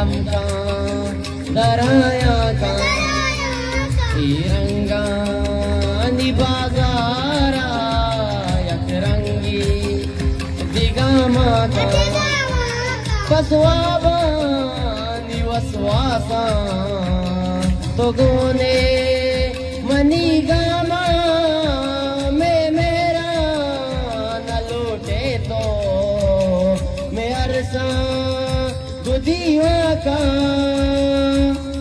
दम का दराया का तिरंगा निबाजारा यकरंगी दिगामा का पसवाबा निवसवासा तो गोने मनीगामा में मेरा न लूटे तो मैं अरसा दुदिया का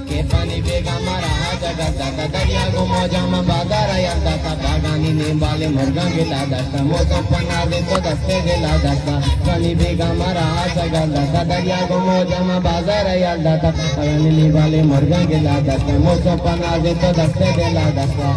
के पानी बेगा मारा जगह जाता दरिया को मौजा में बाजार आया था बागानी नींबाले मुर्गा गिला दस्ता मौसम पना दे तो दस्ते गिला दस्ता पानी बेगा मारा जगह जाता दरिया को मौजा में बाजार आया था बागानी नींबाले मुर्गा गिला दस्ता मौसम पना दे तो दस्ते गिला दस्ता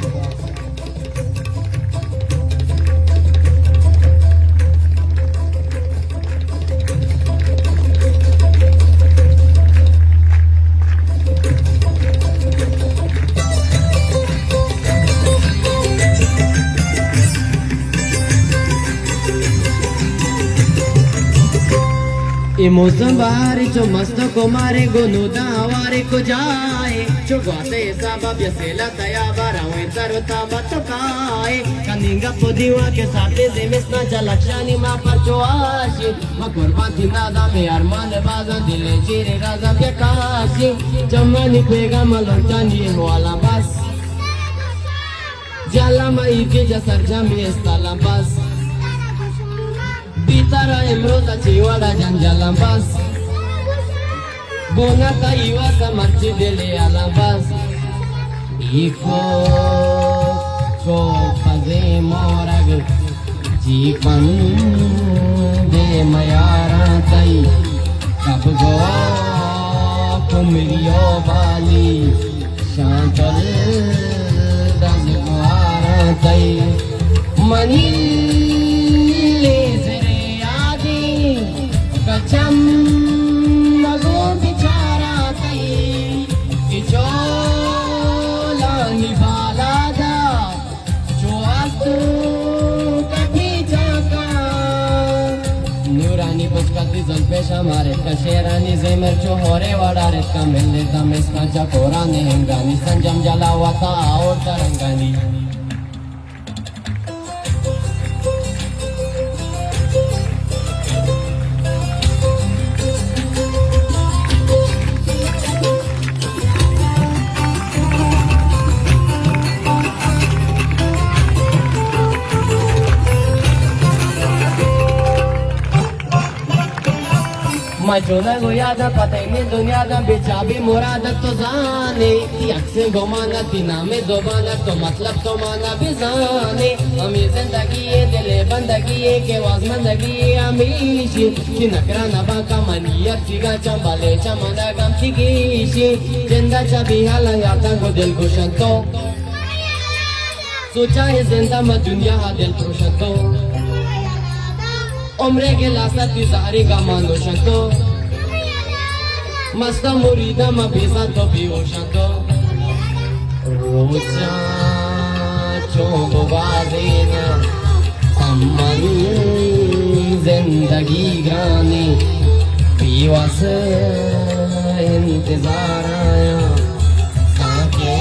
ये मौसम बारी जो मस्त को मारे गोनू दावारे को जाए जो गाते साबा बेसेला तया बारावे तरता बतकाए कनिंगा पोदिवा के साथे देमेसना जलक्षानी मा पर जो आशी मकुरबान दिनादा में अरमान बाजा दिले चिरे राजा के काशी जमनी पेगा मलंचानी वाला बस जाला मई के जसर जमी इस्ताला बस Bitara emroza chiwada janjalambas Bonata iwasa marchidele alambas Iko ko faze morag Jipan de mayara tai Kab go kumriyo bali Shantal das gwara tai Mani Kacam mago bicara tai Ijola nibalada Joastu kati jaka Nurani puskati zalpesha maret ka sherani zemer chohore wadaret ka mille dames ka chakorane hengani sanjam jalawata aur tarangani Majuna goyada patene dunya da bechabi murad to जाने अक्से घुमाना तीना में दोबाना तो मतलब तो माना भी जाने हमें जिंदगी ये दिले बंदगी ये के वाजमंदगी ये हमीशी कि नकरा नबा का मनियत सिगा चंबाले चमना गम सिगीशी जिंदा चबी हाला याता को दिल को शंतो सोचा है जिंदा में दुनिया हा दिल को शंतो उम्रे के लासत सारी का मानो शंतो मस्त मुरीदा में बेसा तो भी हो शंतो रोजा चोब बाजेना अम्मन जिंदगी गाने पीवास इंतजार आया साके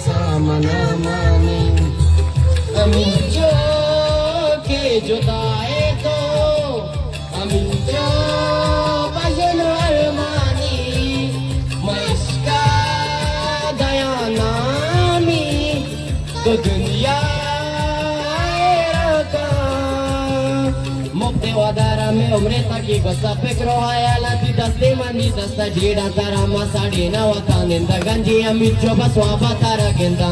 सामना माने अमी जो के जुदाए तो अमी जो बजन अरमानी मस्का दया नामी तो दुनिया मुक्ते वादारा में उम्रे तकी गोसा पेकरो हायाला ती दस्ते मनी दस्ता जीड़ा तारा मा साड़ी ना वता निंदा गंजी अमी जो बसवा तारा गेंदा